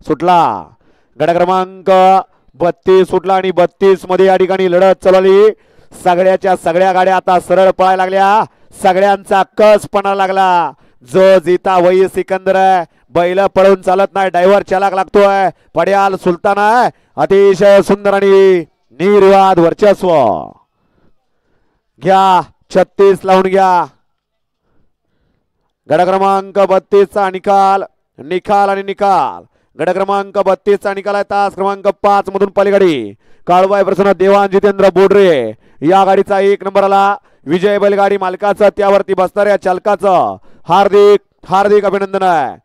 सुटला. गट क्रमांक 32 सुटला आणि 32 मध्ये या ठिकाणी लढत चालवली. सगळ्याच्या सगळ्या गाड्या आता सरळ पळायला लागल्या. सगळ्यांचा कस पणा लागला. जो जीता वही सिकंदर आहे. बैल पळून चालत नाही. ड्रायव्हर चालक लागतोय. पड्याल सुलतान आहे. अतिशय सुंदर आणि निर्वाद वर्चस्व. घ्या 36 लावून घ्या. गट क्रमांक 32 चा निकाल आणि निकाल. गट क्रमांक 32 चा निकाल आहे. तास क्रमांक 5 मधून पलीकडे काळवाई प्रसन्न देवान जितेंद्र बोडरे या गाडीचा 1 नंबर आला. विजय बैलगाडी मालकाचं त्यावरती बसणाऱ्या चालकाचं हार्दिक हार्दिक अभिनंदन आहे.